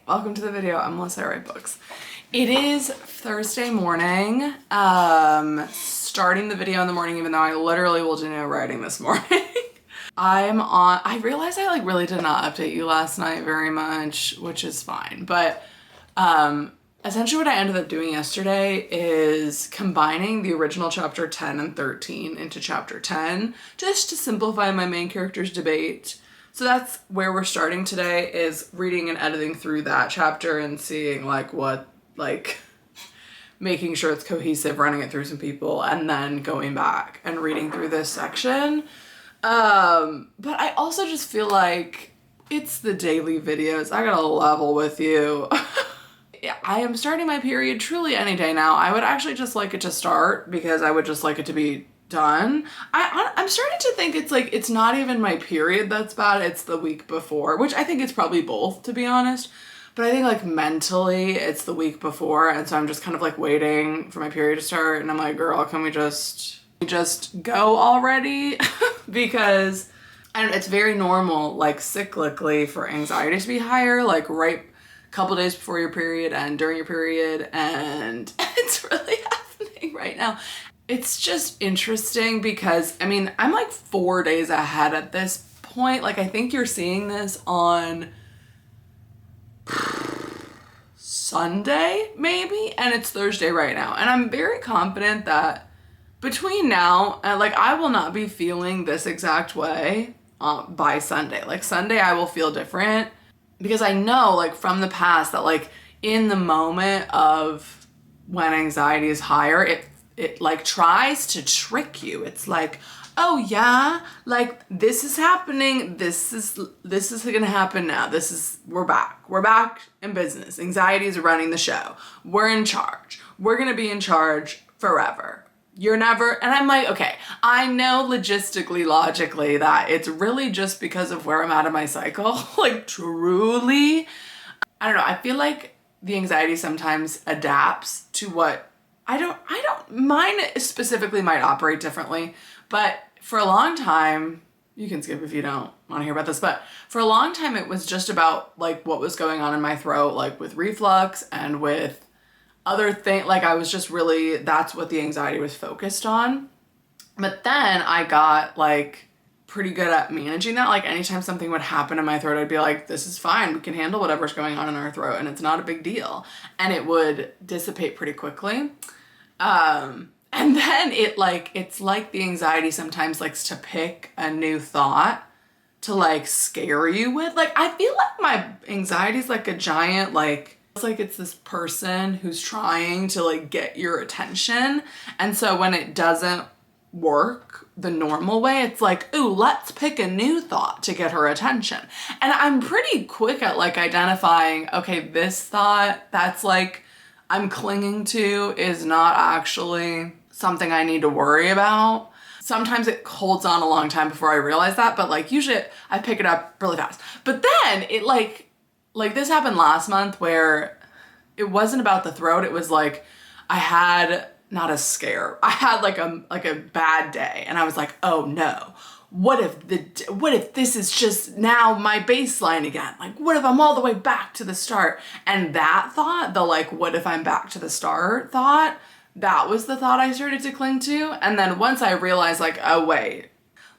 welcome to the video. I'm Melissa, I write books. It is Thursday morning, starting the video in the morning even though I literally will do no writing this morning. I realized I really did not update you last night very much, which is fine, but essentially what I ended up doing yesterday is combining the original chapter 10 and 13 into chapter 10 just to simplify my main character's debate. So that's where we're starting today, is reading and editing through that chapter and seeing making sure it's cohesive, running it through some people, and then going back and reading through this section. But I also just feel like it's the daily videos. I gotta level with you. I am starting my period truly any day now. I would actually just like it to start because I would just like it to be done. I'm starting to think it's not even my period that's bad, it's the week before, which I think it's probably both, to be honest. But I think mentally it's the week before, and so I'm just kind of waiting for my period to start, and I'm like, girl, can we just go already? Because it's very normal, cyclically, for anxiety to be higher, right a couple days before your period and during your period, and it's really happening right now. It's just interesting because, I'm 4 days ahead at this point. I think you're seeing this on Sunday, maybe, and it's Thursday right now. And I'm very confident that between now and, I will not be feeling this exact way by Sunday. Sunday I will feel different because I know, from the past that, in the moment of when anxiety is higher, it tries to trick you. It's oh yeah, this is happening. This is gonna happen now. We're back in business. Anxiety is running the show. We're in charge. We're gonna be in charge forever. You're never, and I'm okay, I know logistically, logically that it's really just because of where I'm at in my cycle. Truly, I don't know. I feel like the anxiety sometimes adapts to what mine specifically might operate differently, but for a long time, you can skip if you don't want to hear about this, but for a long time it was just about what was going on in my throat, with reflux and with other things. I was just really, that's what the anxiety was focused on. But then I got pretty good at managing that. Anytime something would happen in my throat, I'd be this is fine. We can handle whatever's going on in our throat and it's not a big deal. And it would dissipate pretty quickly. And then it's the anxiety sometimes likes to pick a new thought to scare you with. I feel my anxiety is a giant, it's this person who's trying to get your attention. And so when it doesn't work the normal way, it's ooh, let's pick a new thought to get her attention. And I'm pretty quick at identifying, okay, this thought that's I'm clinging to is not actually something I need to worry about. Sometimes it holds on a long time before I realize that, but usually I pick it up really fast. But then it this happened last month where it wasn't about the throat. It was I had not a scare. I had a bad day, and I was oh no. What if this is just now my baseline again? What if I'm all the way back to the start? And that thought, the what if I'm back to the start thought, that was the thought I started to cling to. And then once I realized oh wait,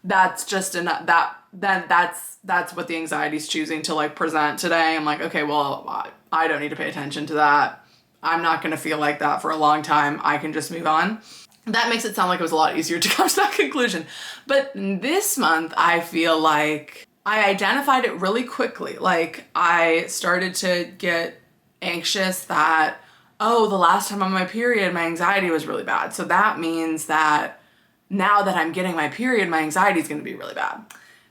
that's just enough, that's what the anxiety's choosing to present today. I'm okay, well, I don't need to pay attention to that. I'm not gonna feel like that for a long time. I can just move on. That makes it sound it was a lot easier to come to that conclusion. But this month, I feel I identified it really quickly. I started to get anxious that, oh, the last time on my period, my anxiety was really bad. So that means that now that I'm getting my period, my anxiety is going to be really bad.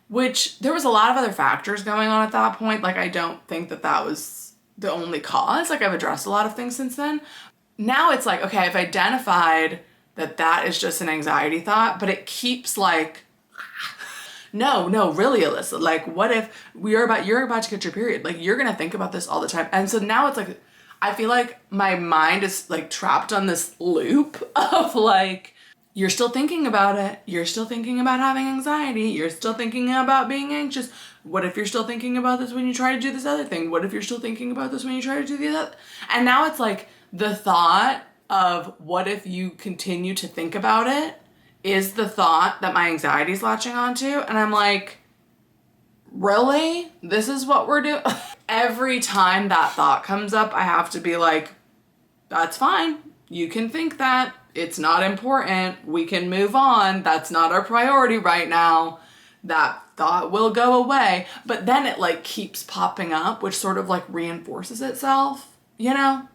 Which there was a lot of other factors going on at that point. I don't think that was the only cause. I've addressed a lot of things since then. Now it's okay, I've identified that is just an anxiety thought, but it keeps no, really, Alyssa, what if you're about to get your period? You're gonna think about this all the time. And so now it's I feel my mind is trapped on this loop of you're still thinking about it. You're still thinking about having anxiety. You're still thinking about being anxious. What if you're still thinking about this when you try to do this other thing? What if you're still thinking about this when you try to do the other? And now it's like the thought of what if you continue to think about it is the thought that my anxiety is latching onto. And I'm like, really? This is what we're doing? Every time that thought comes up, I have to be like, that's fine. You can think that. It's not important. We can move on. That's not our priority right now. That thought will go away. But then it like keeps popping up, which sort of like reinforces itself, you know?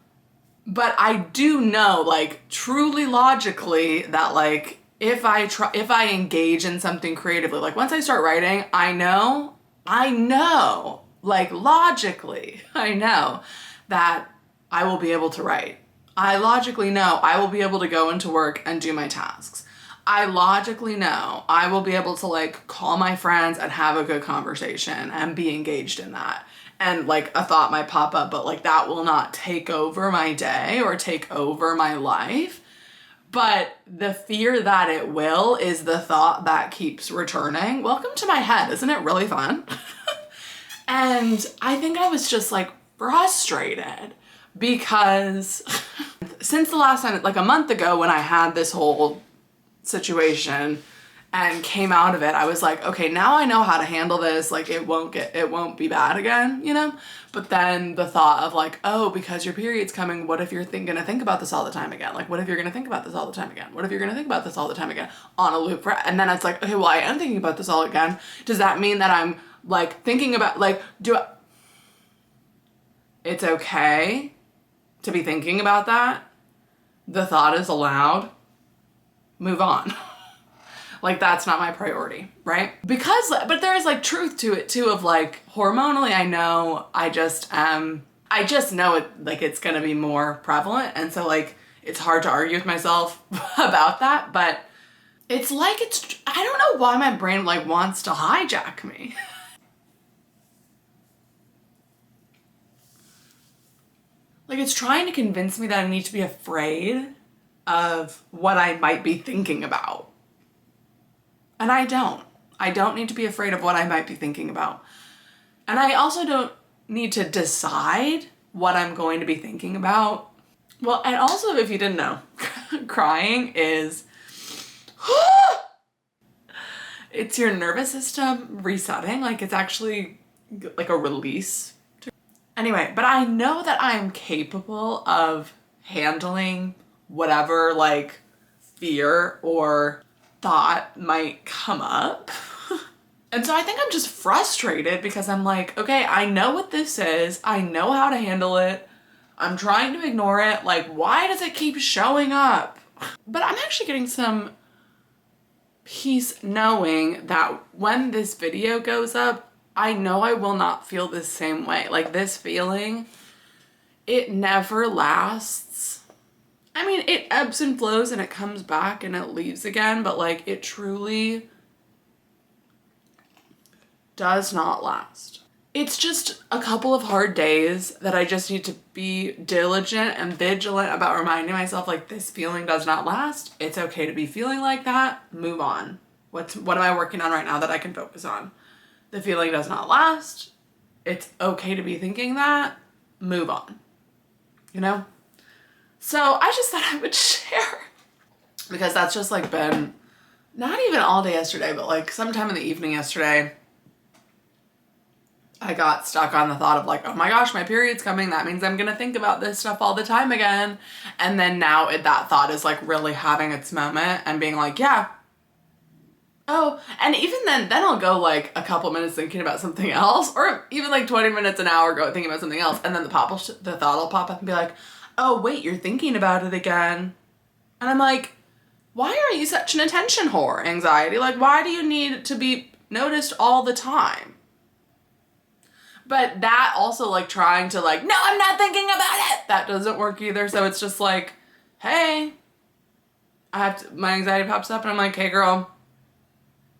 But I do know, like, truly logically that like if I engage in something creatively, like once I start writing, I know, like logically, I know that I will be able to write. I logically know I will be able to go into work and do my tasks. I logically know I will be able to like call my friends and have a good conversation and be engaged in that. And like a thought might pop up, but like that will not take over my day or take over my life. But the fear that it will is the thought that keeps returning. Welcome to my head. Isn't it really fun? And I think I was just like frustrated because since the last time, like a month ago when I had this whole situation and came out of it, I was like, okay, now I know how to handle this. Like it won't be bad again, you know? But then the thought of like, oh, because your period's coming, what if you're gonna think about this all the time again? Like, what if you're gonna think about this all the time again? What if you're gonna think about this all the time again on a loop? And then it's like, okay, well, I am thinking about this all again. Does that mean that I'm like thinking about like, it's okay to be thinking about that? The thought is allowed. Move on. Like that's not my priority, right? But there is like truth to it too of like hormonally, I know I just know it, like it's gonna be more prevalent. And so like, it's hard to argue with myself about that, but it's like, I don't know why my brain like wants to hijack me. Like it's trying to convince me that I need to be afraid of what I might be thinking about. And I don't need to be afraid of what I might be thinking about. And I also don't need to decide what I'm going to be thinking about. Well, and also if you didn't know, crying is, it's your nervous system resetting. Like it's actually like a release. Anyway, but I know that I'm capable of handling whatever like fear or thought might come up. And so I think I'm just frustrated because I'm like, okay, I know what this is. I know how to handle it. I'm trying to ignore it. Like, why does it keep showing up? But I'm actually getting some peace knowing that when this video goes up, I know I will not feel the same way. Like this feeling, it never lasts. I mean, it ebbs and flows and it comes back and it leaves again, but like it truly does not last. It's just a couple of hard days that I just need to be diligent and vigilant about reminding myself like this feeling does not last. It's okay to be feeling like that. Move on. What am I working on right now that I can focus on? The feeling does not last. It's okay to be thinking that. Move on. You know? So I just thought I would share because that's just like been not even all day yesterday, but like sometime in the evening yesterday, I got stuck on the thought of like, oh my gosh, my period's coming. That means I'm going to think about this stuff all the time again. And then now that thought is like really having its moment and being like, yeah. Oh, and even then I'll go like a couple minutes thinking about something else or even like 20 minutes, an hour go thinking about something else. And then the thought will pop up and be like, oh wait, you're thinking about it again. And I'm like, why are you such an attention whore, anxiety? Like, why do you need to be noticed all the time? But that also like trying to like, no, I'm not thinking about it. That doesn't work either. So it's just like, hey, my anxiety pops up and I'm like, hey girl,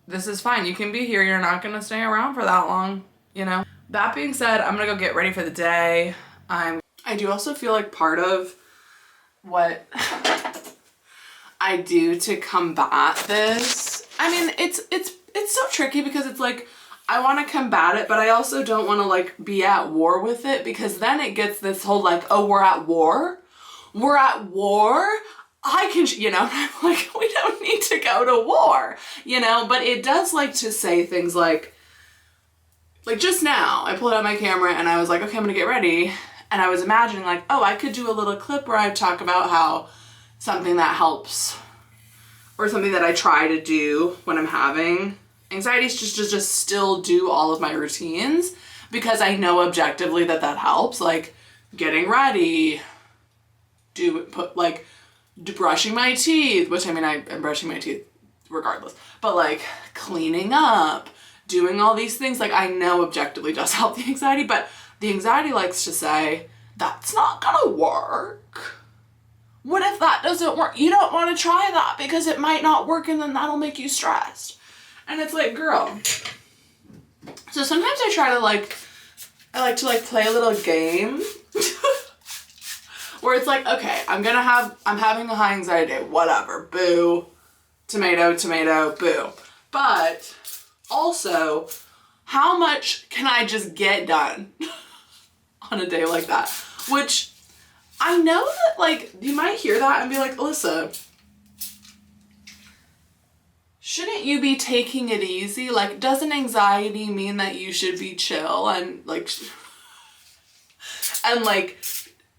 this is fine. You can be here. You're not going to stay around for that long, you know? That being said, I'm going to go get ready for the day. I do also feel like part of what I do to combat this, I mean, it's so tricky because it's like, I want to combat it, but I also don't want to like be at war with it, because then it gets this whole like, oh, we're at war. We're at war. I can, you know, I'm like, we don't need to go to war, you know, but it does like to say things like just now I pulled out my camera and I was like, okay, I'm gonna get ready. And I was imagining like, oh, I could do a little clip where I talk about how something that helps, or something that I try to do when I'm having anxieties, just to just still do all of my routines, because I know objectively that that helps, like getting ready, brushing my teeth, which I mean, I'm brushing my teeth regardless, but like cleaning up, doing all these things, like I know objectively does help the anxiety, but the anxiety likes to say, that's not gonna work. What if that doesn't work? You don't want to try that because it might not work, and then that'll make you stressed. And it's like, girl. So sometimes I like to play a little game where it's like, okay, I'm having a high anxiety day, whatever, boo, tomato, tomato, boo. But also, how much can I just get done on a day like that? Which I know that like, you might hear that and be like, Alyssa, shouldn't you be taking it easy? Like, doesn't anxiety mean that you should be chill and like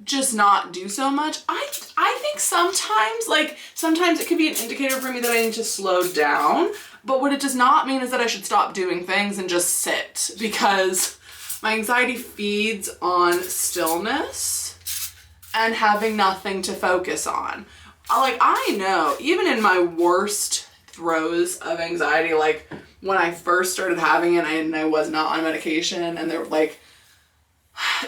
just not do so much? I think sometimes it could be an indicator for me that I need to slow down, but what it does not mean is that I should stop doing things and just sit, because my anxiety feeds on stillness and having nothing to focus on. Like, I know, even in my worst throes of anxiety, like when I first started having it and I was not on medication, and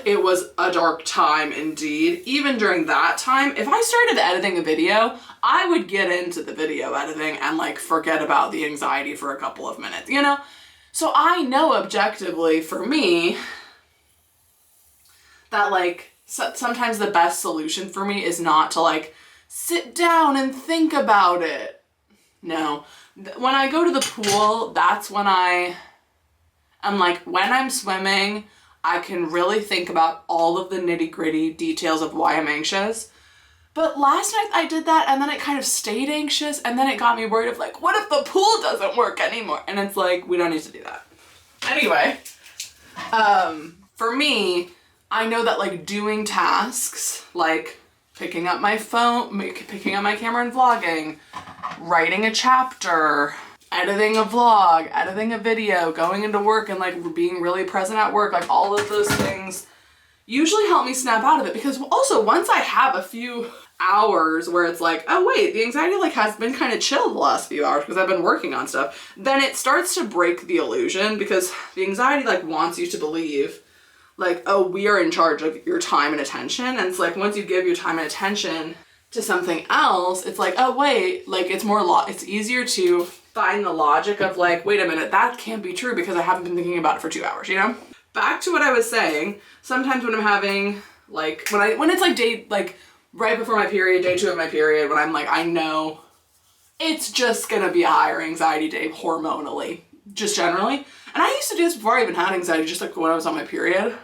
it was a dark time indeed. Even during that time, if I started editing a video, I would get into the video editing and like forget about the anxiety for a couple of minutes, you know? So I know objectively for me that like sometimes the best solution for me is not to like sit down and think about it. No. When I go to the pool, that's when I'm like, when I'm swimming, I can really think about all of the nitty-gritty details of why I'm anxious. But last night I did that, and then it kind of stayed anxious, and then it got me worried of like, what if the pool doesn't work anymore? And it's like, we don't need to do that. Anyway, for me, I know that like doing tasks, like picking up my phone, picking up my camera and vlogging, writing a chapter, editing a vlog, editing a video, going into work and like being really present at work, like all of those things usually help me snap out of it. Because also once I have a few hours where it's like, oh wait, the anxiety like has been kind of chill the last few hours because I've been working on stuff, then it starts to break the illusion, because the anxiety like wants you to believe like, oh, we are in charge of your time and attention. And it's like, once you give your time and attention to something else, it's like, oh wait, like it's easier to find the logic of like, wait a minute, that can't be true because I haven't been thinking about it for 2 hours, you know? Back to what I was saying, sometimes when I'm having like, when it's like right before my period, day 2 of my period, when I'm like, I know it's just gonna be a higher anxiety day hormonally, just generally. And I used to do this before I even had anxiety, just like when I was on my period.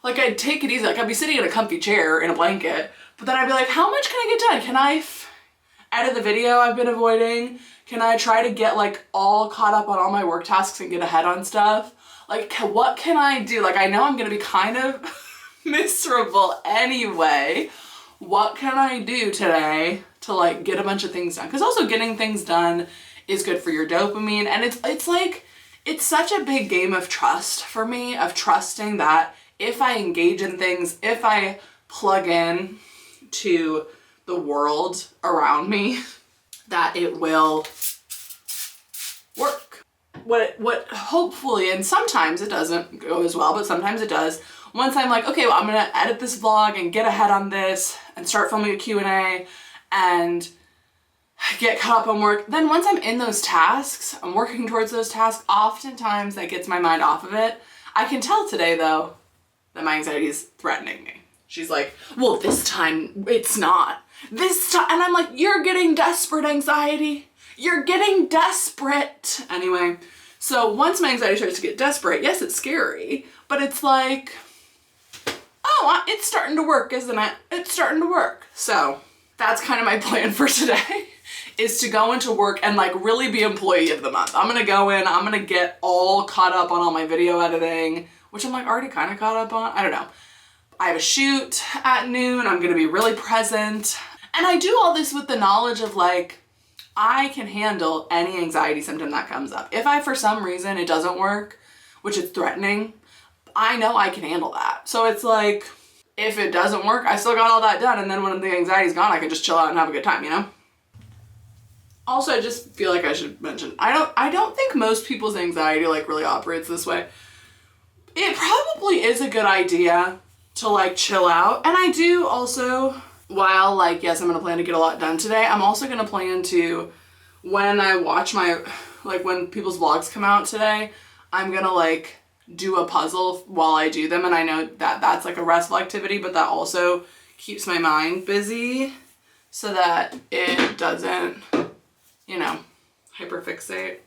Like I'd take it easy, like I'd be sitting in a comfy chair in a blanket, but then I'd be like, how much can I get done? Can I edit the video I've been avoiding? Can I try to get like all caught up on all my work tasks and get ahead on stuff? Like, what can I do? Like, I know I'm gonna be kind of miserable anyway. What can I do today to like get a bunch of things done? Because also getting things done is good for your dopamine, and it's like, it's such a big game of trust for me, of trusting that if I engage in things, if I plug in to the world around me, that it will work. What hopefully, and sometimes it doesn't go as well, but sometimes it does. Once I'm like, okay, well, I'm gonna edit this vlog and get ahead on this and start filming a Q&A and get caught up on work, then once I'm in those tasks, I'm working towards those tasks, oftentimes that gets my mind off of it. I can tell today though that my anxiety is threatening me. She's like, well, this time it's not. This time, and I'm like, you're getting desperate, anxiety. You're getting desperate. Anyway, So once my anxiety starts to get desperate, yes, it's scary, but it's like, oh, it's starting to work, isn't it? It's starting to work. So that's kind of my plan for today, is to go into work and like really be employee of the month. I'm gonna go in, I'm gonna get all caught up on all my video editing, which I'm like already kind of caught up on. I don't know. I have a shoot at noon. I'm gonna be really present. And I do all this with the knowledge of like, I can handle any anxiety symptom that comes up. If for some reason it doesn't work, which is threatening, I know I can handle that. So it's like, if it doesn't work, I still got all that done. And then when the anxiety's gone, I can just chill out and have a good time, you know? Also, I just feel like I should mention, I don't think most people's anxiety like really operates this way. It probably is a good idea to like chill out. And I do also, while like, yes, I'm gonna plan to get a lot done today, I'm also gonna plan to, when I watch when people's vlogs come out today, I'm gonna like do a puzzle while I do them. And I know that that's like a restful activity, but that also keeps my mind busy so that it doesn't, you know, hyperfixate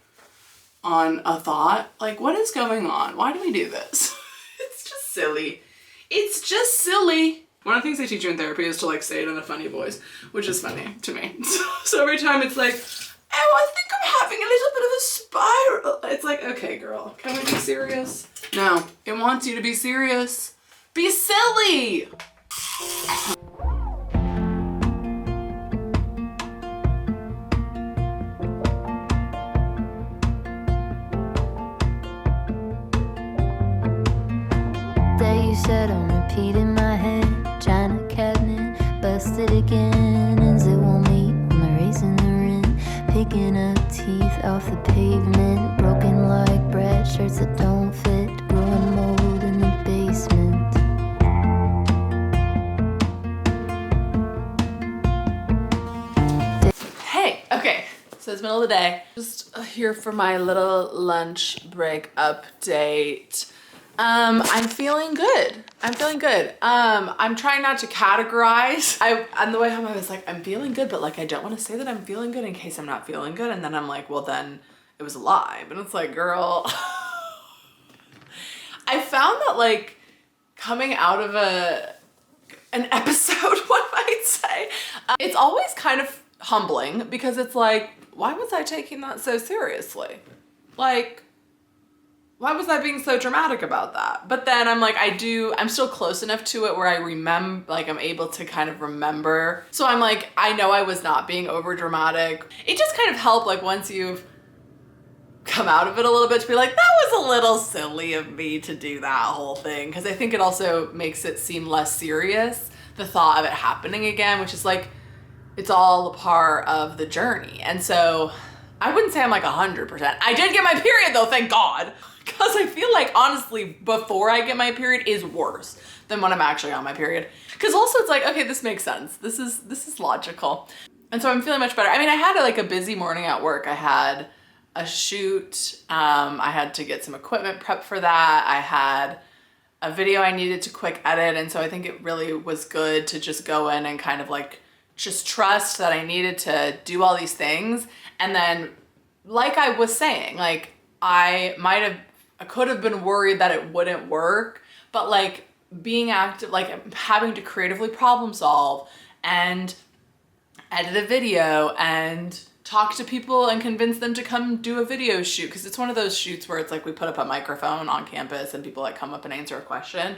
on a thought. Like, what is going on? Why do we do this? It's just silly. It's just silly. One of the things they teach you in therapy is to like say it in a funny voice, which is funny to me. So every time it's like, oh, I think I'm having a little bit of a spiral. It's like, okay, girl, can we be serious? No, it wants you to be serious. Be silly. That you said on repeat in my head, China cabinet, busted again, ends it won't meet when the raisin are in, picking up teeth off the pavement, broken like bread, shirts that don't fit, growing mold in the basement. Hey, okay, so it's middle of the day. Just here for my little lunch break update. I'm feeling good. I'm feeling good. I'm trying not to categorize. On the way home, I was like, I'm feeling good, but like, I don't want to say that I'm feeling good in case I'm not feeling good. And then I'm like, well, then it was a lie. But it's like, girl, I found that like coming out of an episode, one might say, it's always kind of humbling because it's like, why was I taking that so seriously? Like, why was I being so dramatic about that? But then I'm like, I'm still close enough to it where I remember, like I'm able to kind of remember. So I'm like, I know I was not being over dramatic. It just kind of helped like once you've come out of it a little bit to be like, that was a little silly of me to do that whole thing. Cause I think it also makes it seem less serious, the thought of it happening again, which is like, it's all a part of the journey. And so I wouldn't say I'm like 100%. I did get my period though, thank God. Because I feel like honestly, before I get my period is worse than when I'm actually on my period. Because also it's like, okay, this makes sense. This is logical. And so I'm feeling much better. I mean, I had like a busy morning at work. I had a shoot. I had to get some equipment prepped for that. I had a video I needed to quick edit. And so I think it really was good to just go in and kind of like just trust that I needed to do all these things. And then like I was saying, like I could have been worried that it wouldn't work, but like being active, like having to creatively problem solve and edit a video and talk to people and convince them to come do a video shoot. Because it's one of those shoots where it's like we put up a microphone on campus and people like come up and answer a question.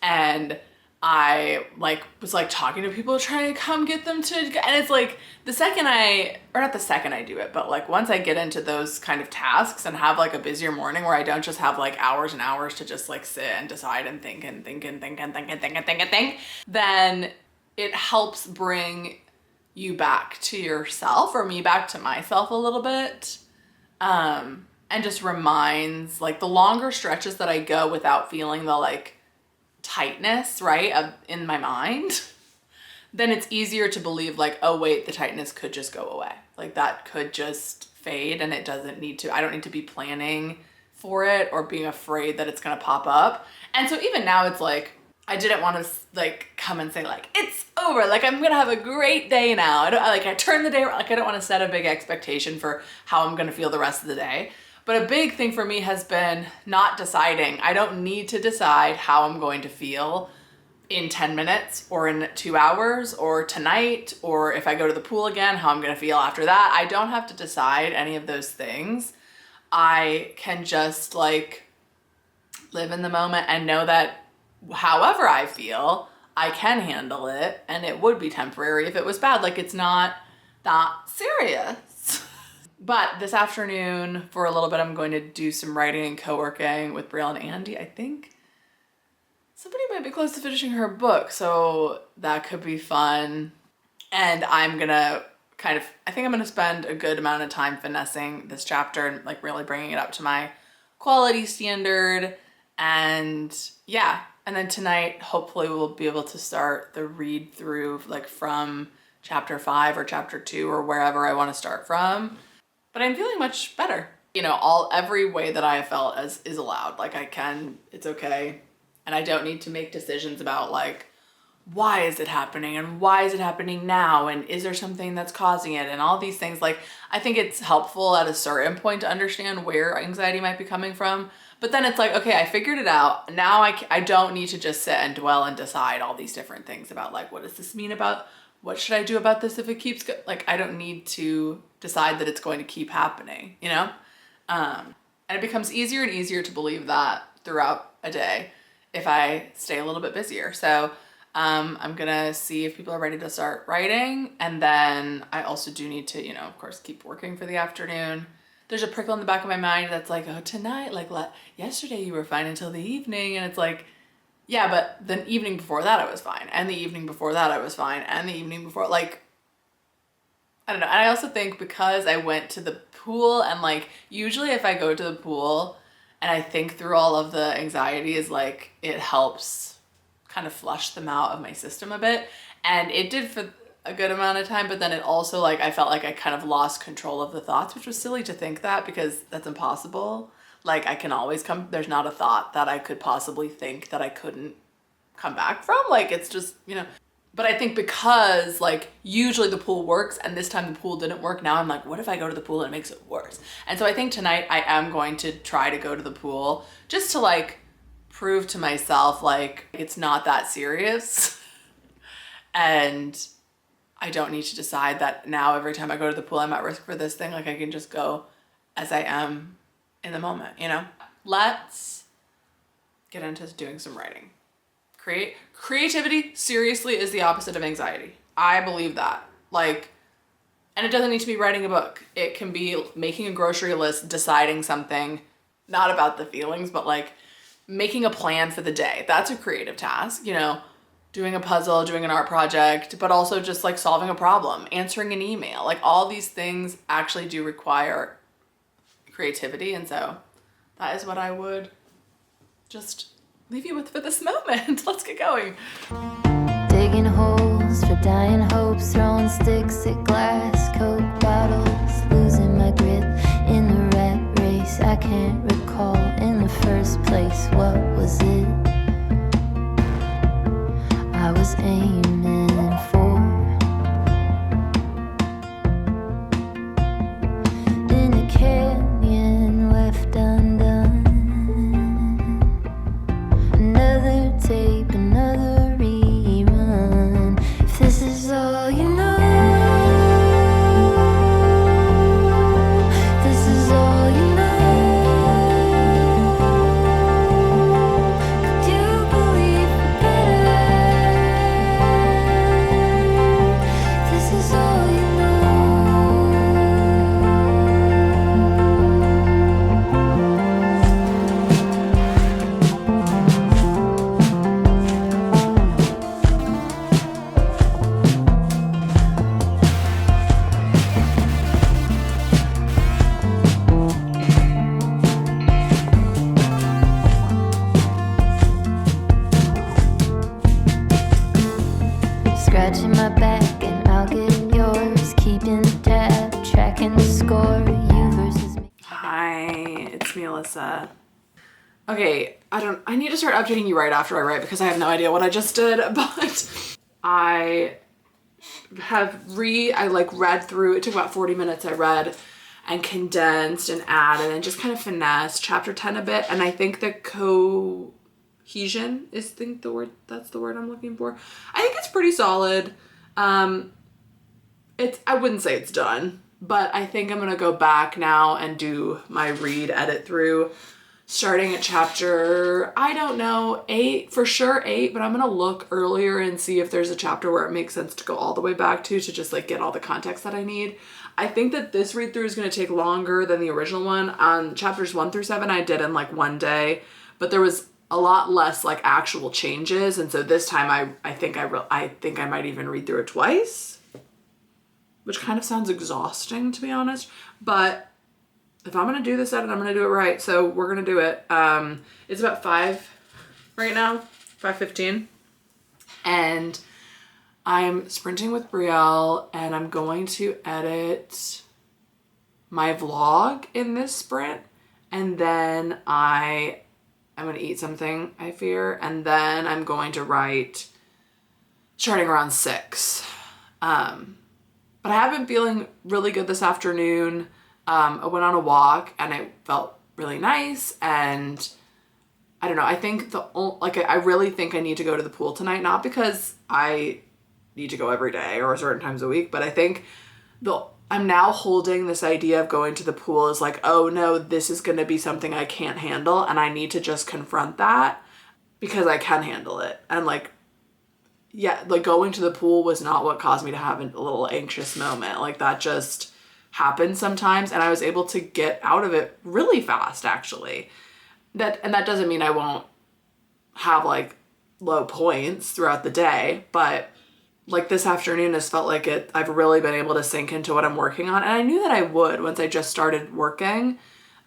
And I like was like talking to people trying to come get them to, and it's like not the second I do it, but like once I get into those kind of tasks and have like a busier morning where I don't just have like hours and hours to just like sit and decide and think, then it helps bring you back to yourself, or me back to myself a little bit. And just reminds like the longer stretches that I go without feeling the like tightness, right, in my mind, then it's easier to believe like, oh wait, the tightness could just go away. Like that could just fade and it doesn't need to, I don't need to be planning for it or being afraid that it's gonna pop up. And so even now it's like, I didn't want to like come and say like, it's over, like I'm gonna have a great day now. I turned the day around. Like I don't want to set a big expectation for how I'm gonna feel the rest of the day. But a big thing for me has been not deciding. I don't need to decide how I'm going to feel in 10 minutes or in 2 hours or tonight, or if I go to the pool again, how I'm going to feel after that. I don't have to decide any of those things. I can just like live in the moment and know that however I feel, I can handle it, and it would be temporary if it was bad. Like, it's not that serious. But this afternoon, for a little bit, I'm going to do some writing and co-working with Brielle and Andy, I think. Somebody might be close to finishing her book, so that could be fun. And I'm gonna I think I'm gonna spend a good amount of time finessing this chapter and like really bringing it up to my quality standard. And yeah, and then tonight, hopefully we'll be able to start the read through like from chapter 5 or chapter 2 or wherever I want to start from. But I'm feeling much better. You know, every way that I have felt is allowed. Like it's okay. And I don't need to make decisions about like, why is it happening and why is it happening now? And is there something that's causing it? And all these things. Like, I think it's helpful at a certain point to understand where anxiety might be coming from. But then it's like, okay, I figured it out. Now I don't need to just sit and dwell and decide all these different things about like, what does this mean about, what should I do about this if it keeps like, I don't need to decide that it's going to keep happening, you know? And it becomes easier and easier to believe that throughout a day if I stay a little bit busier. So I'm gonna see if people are ready to start writing. And then I also do need to, you know, of course, keep working for the afternoon. There's a prickle in the back of my mind that's like, oh, tonight, like yesterday you were fine until the evening. And it's like, yeah, but the evening before that I was fine. And the evening before that I was fine. And the evening before, like, I don't know. And I also think because I went to the pool and like, usually if I go to the pool and I think through all of the anxieties, like it helps kind of flush them out of my system a bit. And it did for a good amount of time, but then it also like, I felt like I kind of lost control of the thoughts, which was silly to think that because that's impossible. Like I can always there's not a thought that I could possibly think that I couldn't come back from. Like it's just, you know, but I think because like usually the pool works and this time the pool didn't work, now I'm like, what if I go to the pool and it makes it worse? And so I think tonight I am going to try to go to the pool just to like prove to myself like it's not that serious. And I don't need to decide that now every time I go to the pool I'm at risk for this thing. Like I can just go as I am in the moment, you know? Let's get into doing some writing. Creativity seriously is the opposite of anxiety. I believe that. Like, and it doesn't need to be writing a book. It can be making a grocery list, deciding something, not about the feelings, but like making a plan for the day. That's a creative task, you know, doing a puzzle, doing an art project, but also just like solving a problem, answering an email. Like all these things actually do require creativity. And so that is what I would just leave you with for this moment. Let's get going. Digging holes for dying hopes, throwing sticks at glass, Coke bottles, losing my grip in the rat race. I can't recall in the first place, what was it I was aiming for? In a canyon left undone, another tape, another rerun. If this is all you know, this is all you know. Could you believe better? This is all you scratching my back and I'll get yours, keeping tab, tracking the score, you versus me. Hi, it's me, Alyssa. Okay, I need to start updating you right after I write because I have no idea what I just did, but I read through, it took about 40 minutes. I read and condensed and added and just kind of finessed chapter 10 a bit. And I think the cohesion is that's the word I'm looking for. I think it's pretty solid. I wouldn't say it's done, but I think I'm gonna go back now and do my read edit through, starting at chapter, I don't know, 8, for sure 8, but I'm gonna look earlier and see if there's a chapter where it makes sense to go all the way back to just like get all the context that I need. I think that this read through is gonna take longer than the original one. On chapters 1 through 7, I did in like one day, but there was a lot less like actual changes, and so this time I think I might even read through it twice, which kind of sounds exhausting, to be honest, but if I'm going to do this edit, I'm going to do it right. So we're going to do it. It's about 5 right now, 5:15. And I'm sprinting with Brielle, and I'm going to edit my vlog in this sprint. And then I'm going to eat something, I fear. And then I'm going to write starting around 6. But I have been feeling really good this afternoon. I went on a walk and it felt really nice, and I don't know, I think I really think I need to go to the pool tonight, not because I need to go every day or certain times a week, but I think I'm now holding this idea of going to the pool as like, oh no, this is going to be something I can't handle, and I need to just confront that because I can handle it. And like, yeah, like going to the pool was not what caused me to have a little anxious moment. Like that just happens sometimes, and I was able to get out of it really fast, actually. That doesn't mean I won't have like low points throughout the day, but like this afternoon has felt like I've really been able to sink into what I'm working on, and I knew that I would once I just started working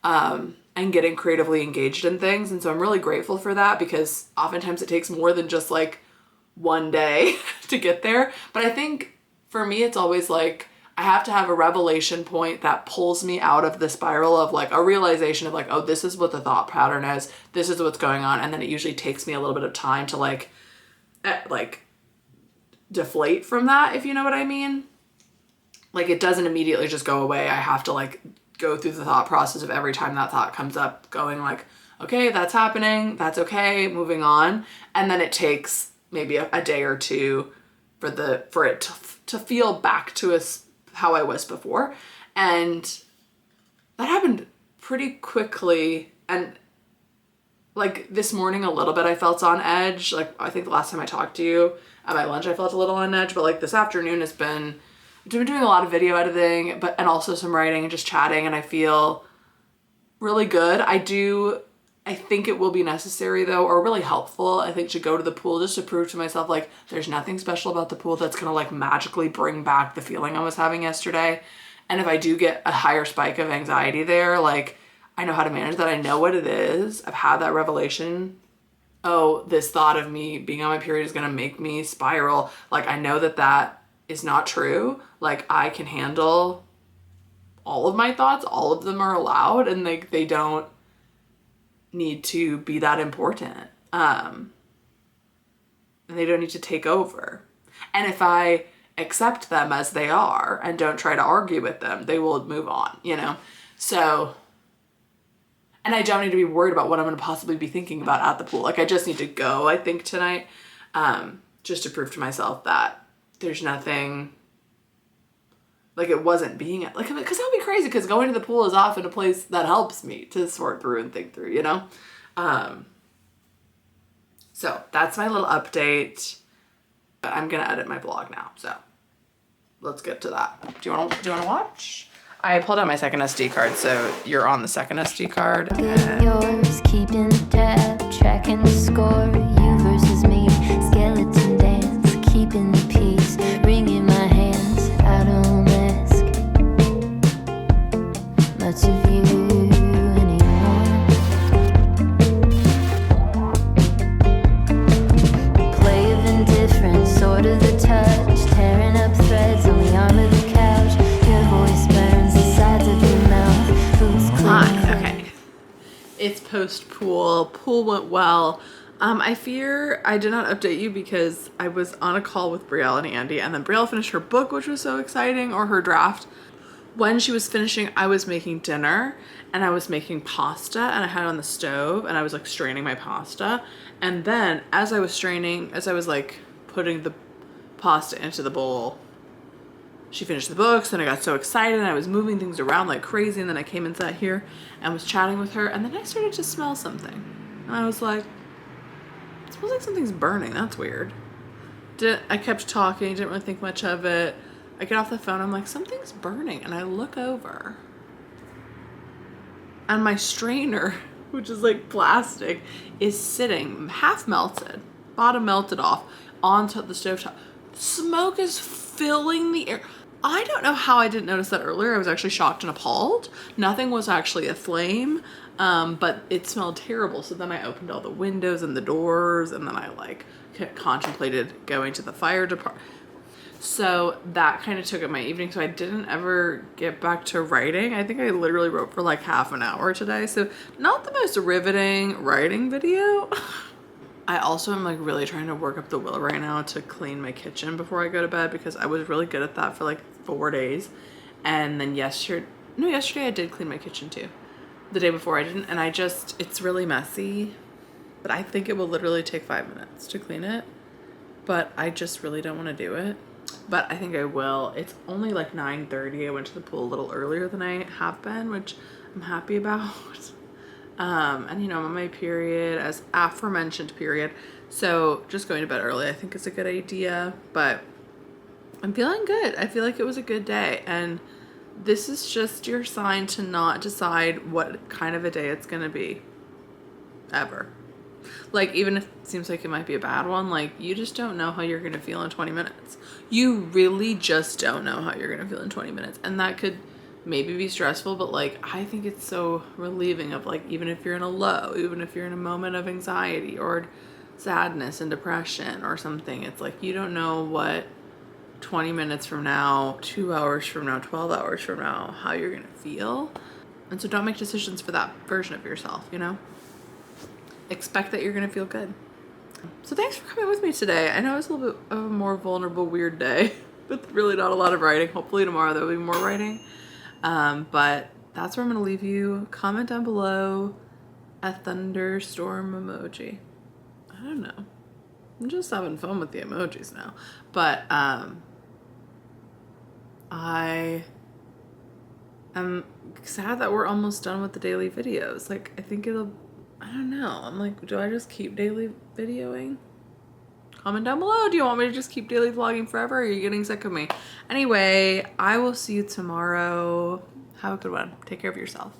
and getting creatively engaged in things. And so I'm really grateful for that, because oftentimes it takes more than just like one day to get there. But I think for me, it's always like I have to have a revelation point that pulls me out of the spiral of like a realization of like, oh, this is what the thought pattern is. This is what's going on. And then it usually takes me a little bit of time to like deflate from that, if you know what I mean. Like it doesn't immediately just go away. I have to like go through the thought process of every time that thought comes up, going like, okay, that's happening. That's okay. Moving on. And then it takes maybe a day or two for it to feel back to how I was before. And that happened pretty quickly. And like this morning a little bit I felt on edge. Like I think the last time I talked to you at my lunch I felt a little on edge, but like this afternoon I've been doing a lot of video editing and also some writing and just chatting, and I feel really good. I think it will be necessary though, or really helpful, I think, to go to the pool just to prove to myself like there's nothing special about the pool that's gonna like magically bring back the feeling I was having yesterday. And if I do get a higher spike of anxiety there, like I know how to manage that. I know what it is. I've had that revelation. Oh, this thought of me being on my period is gonna make me spiral. Like I know that is not true. Like I can handle all of my thoughts. All of them are allowed, and they don't need to be that important. And they don't need to take over. And if I accept them as they are and don't try to argue with them, they will move on, you know? So, and I don't need to be worried about what I'm going to possibly be thinking about at the pool. Like I just need to go, I think, tonight, just to prove to myself that there's nothing, like it wasn't being, like, because that would be crazy, because going to the pool is often a place that helps me to sort through and think through, you know? So that's my little update. I'm going to edit my vlog now, so let's get to that. Do you want to watch? I pulled out my second SD card, so you're on the second SD card. Get yours, keeping tab, tracking the score. You versus me, skeleton dance, keeping the peace, wringing my hands. I don't ask much of you anymore. Play of indifference, sort of the touch, tearing up threads on the arm of the couch. Your voice burns the sides of your mouth. Boots clean. Hi, okay. It's post-pool. Pool went well. I fear I did not update you because I was on a call with Brielle and Andy, and then Brielle finished her book, which was so exciting, or her draft, when she was finishing, I was making dinner and I was making pasta and I had it on the stove and I was like straining my pasta. And then as I was like putting the pasta into the bowl, she finished the books and I got so excited and I was moving things around like crazy. And then I came and sat here and was chatting with her. And then I started to smell something. And I was like, it smells like something's burning. That's weird. I kept talking, didn't really think much of it. I get off the phone, I'm like, something's burning. And I look over. And my strainer, which is like plastic, is sitting half melted, bottom melted off, onto the stovetop. Smoke is filling the air. I don't know how I didn't notice that earlier. I was actually shocked and appalled. Nothing was actually aflame, but it smelled terrible. So then I opened all the windows and the doors, and then I like contemplated going to the fire department. So that kind of took up my evening. So I didn't ever get back to writing. I think I literally wrote for like half an hour today. So not the most riveting writing video. I also am like really trying to work up the will right now to clean my kitchen before I go to bed, because I was really good at that for like 4 days. And then yesterday I did clean my kitchen too. The day before I didn't. And it's really messy, but I think it will literally take 5 minutes to clean it. But I just really don't want to do it. But I think I will. It's only like 9:30. I went to the pool a little earlier than I have been, which I'm happy about. And you know, I'm on my period, as aforementioned period. So just going to bed early, I think is a good idea, but I'm feeling good. I feel like it was a good day. And this is just your sign to not decide what kind of a day it's going to be ever. Like, even if it seems like it might be a bad one, like, you just don't know how you're going to feel in 20 minutes. You really just don't know how you're going to feel in 20 minutes. And that could maybe be stressful, but like, I think it's so relieving of like, even if you're in a low, even if you're in a moment of anxiety or sadness and depression or something, it's like, you don't know what 20 minutes from now, 2 hours from now, 12 hours from now, how you're going to feel. And so don't make decisions for that version of yourself, you know? Expect that you're going to feel good. So thanks for coming with me today. I know it's a little bit of a more vulnerable, weird day, but really not a lot of writing. Hopefully tomorrow there'll be more writing. But that's where I'm going to leave you. Comment down below a thunderstorm emoji. I don't know. I'm just having fun with the emojis now. But I am sad that we're almost done with the daily videos. Like, I think I don't know. I'm like, do I just keep daily videoing? Comment down below. Do you want me to just keep daily vlogging forever, or are you getting sick of me? Anyway, I will see you tomorrow. Have a good one. Take care of yourself.